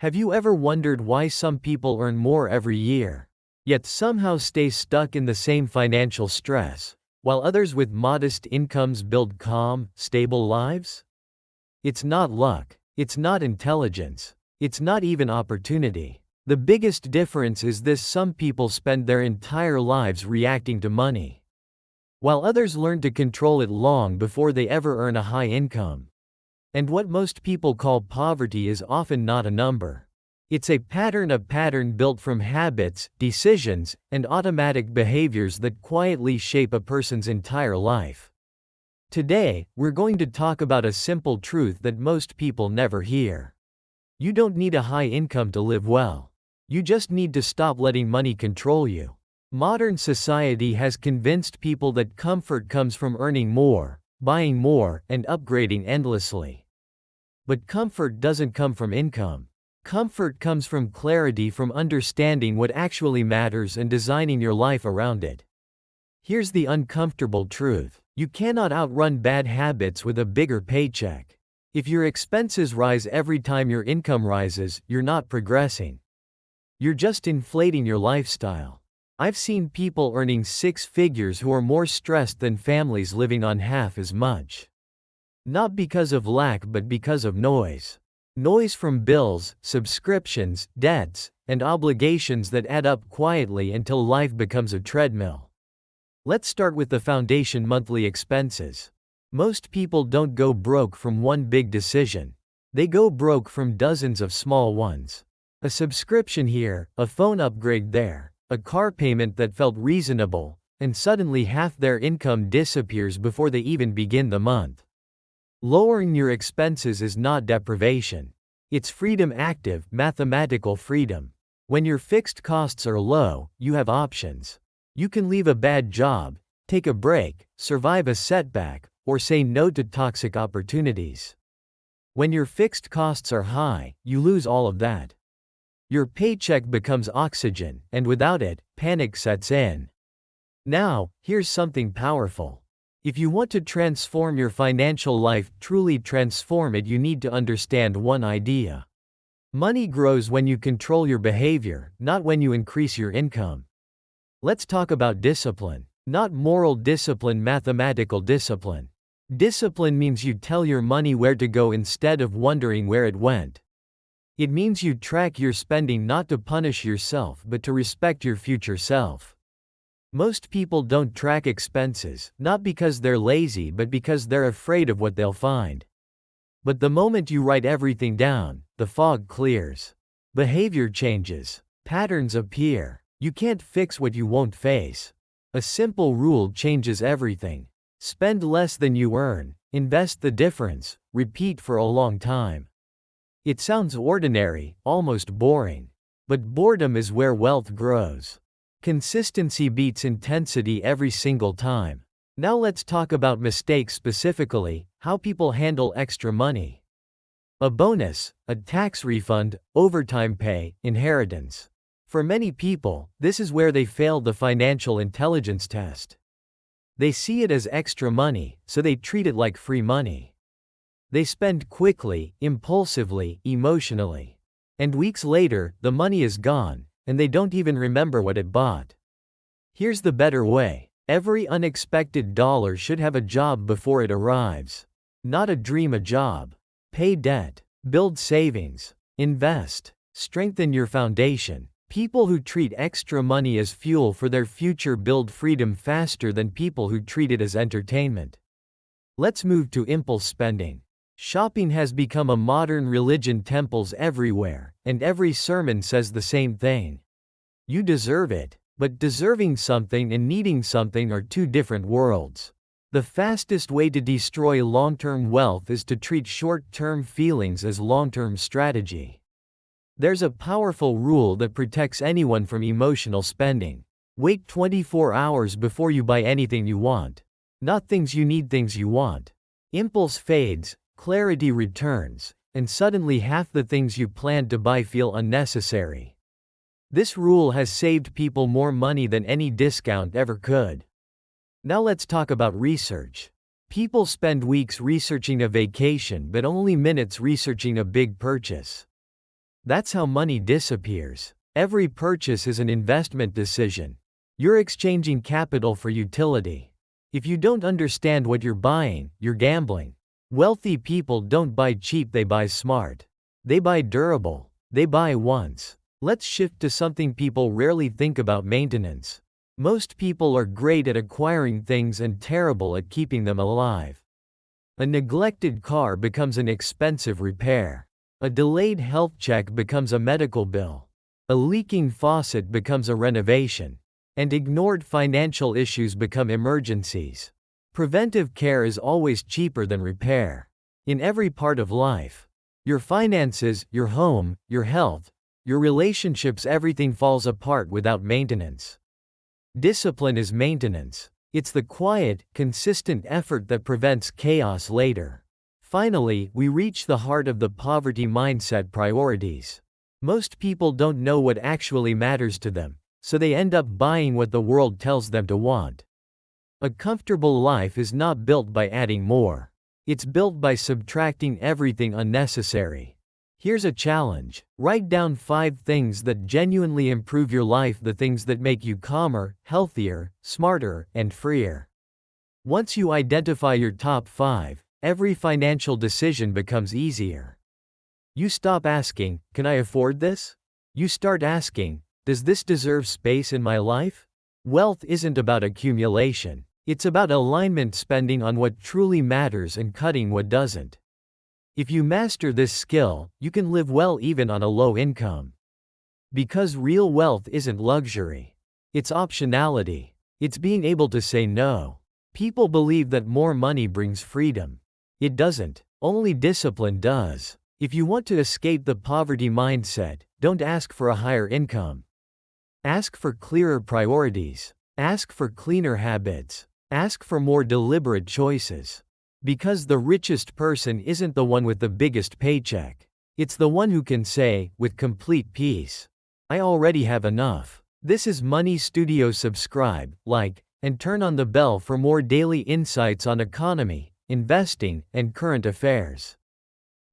Have you ever wondered why some people earn more every year, yet somehow stay stuck in the same financial stress, while others with modest incomes build calm, stable lives? It's not luck, it's not intelligence, it's not even opportunity. The biggest difference is this: some people spend their entire lives reacting to money, while others learn to control it long before they ever earn a high income. And what most people call poverty is often not a number. It's a pattern built from habits, decisions, and automatic behaviors that quietly shape a person's entire life. Today, we're going to talk about a simple truth that most people never hear. You don't need a high income to live well. You just need to stop letting money control you. Modern society has convinced people that comfort comes from earning more, buying more, and upgrading endlessly. But comfort doesn't come from income. Comfort comes from clarity, from understanding what actually matters and designing your life around it. Here's the uncomfortable truth: you cannot outrun bad habits with a bigger paycheck. If your expenses rise every time your income rises, you're not progressing. You're just inflating your lifestyle. I've seen people earning six figures who are more stressed than families living on half as much. Not because of lack, but because of noise. Noise from bills, subscriptions, debts, and obligations that add up quietly until life becomes a treadmill. Let's start with the foundation: monthly expenses. Most people don't go broke from one big decision. They go broke from dozens of small ones. A subscription here, a phone upgrade there, a car payment that felt reasonable, and suddenly half their income disappears before they even begin the month. Lowering your expenses is not deprivation. It's freedom, active, mathematical freedom. When your fixed costs are low, you have options. You can leave a bad job, take a break, survive a setback, or say no to toxic opportunities. When your fixed costs are high, you lose all of that. Your paycheck becomes oxygen, and without it, panic sets in. Now, here's something powerful. If you want to transform your financial life, truly transform it, you need to understand one idea. Money grows when you control your behavior, not when you increase your income. Let's talk about discipline. Not moral discipline, mathematical discipline. Discipline means you tell your money where to go instead of wondering where it went. It means you track your spending not to punish yourself but to respect your future self. Most people don't track expenses, not because they're lazy but because they're afraid of what they'll find. But the moment you write everything down, the fog clears. Behavior changes. Patterns appear. You can't fix what you won't face. A simple rule changes everything. Spend less than you earn, invest the difference, repeat for a long time. It sounds ordinary, almost boring. But boredom is where wealth grows. Consistency beats intensity every single time. Now let's talk about mistakes, specifically, how people handle extra money. A bonus, a tax refund, overtime pay, inheritance. For many people, this is where they fail the financial intelligence test. They see it as extra money, so they treat it like free money. They spend quickly, impulsively, emotionally. And weeks later, the money is gone, and they don't even remember what it bought. Here's the better way. Every unexpected dollar should have a job before it arrives. Not a dream, a job. Pay debt. Build savings. Invest. Strengthen your foundation. People who treat extra money as fuel for their future build freedom faster than people who treat it as entertainment. Let's move to impulse spending. Shopping has become a modern religion, temples everywhere, and every sermon says the same thing. You deserve it. But deserving something and needing something are two different worlds. The fastest way to destroy long-term wealth is to treat short-term feelings as long-term strategy. There's a powerful rule that protects anyone from emotional spending. Wait 24 hours before you buy anything you want. Not things you need, things you want. Impulse fades, clarity returns, and suddenly half the things you planned to buy feel unnecessary. This rule has saved people more money than any discount ever could. Now let's talk about research. People spend weeks researching a vacation but only minutes researching a big purchase. That's how money disappears. Every purchase is an investment decision. You're exchanging capital for utility. If you don't understand what you're buying, you're gambling. Wealthy people don't buy cheap, they buy smart. They buy durable. They buy once. Let's shift to something people rarely think about: maintenance. Most people are great at acquiring things and terrible at keeping them alive. A neglected car becomes an expensive repair. A delayed health check becomes a medical bill. A leaking faucet becomes a renovation. And ignored financial issues become emergencies. Preventive care is always cheaper than repair. In every part of life, your finances, your home, your health, your relationships, everything falls apart without maintenance. Discipline is maintenance. It's the quiet, consistent effort that prevents chaos later. Finally, we reach the heart of the poverty mindset: priorities. Most people don't know what actually matters to them, so they end up buying what the world tells them to want. A comfortable life is not built by adding more. It's built by subtracting everything unnecessary. Here's a challenge. Write down 5 things that genuinely improve your life, the things that make you calmer, healthier, smarter, and freer. Once you identify your top 5, every financial decision becomes easier. You stop asking, "Can I afford this?" You start asking, "Does this deserve space in my life?" Wealth isn't about accumulation. It's about alignment, spending on what truly matters and cutting what doesn't. If you master this skill, you can live well even on a low income. Because real wealth isn't luxury. It's optionality. It's being able to say no. People believe that more money brings freedom. It doesn't. Only discipline does. If you want to escape the poverty mindset, don't ask for a higher income. Ask for clearer priorities. Ask for cleaner habits. Ask for more deliberate choices. Because the richest person isn't the one with the biggest paycheck. It's the one who can say, with complete peace, "I already have enough." This is Money Studio. Subscribe, like, and turn on the bell for more daily insights on economy, investing, and current affairs.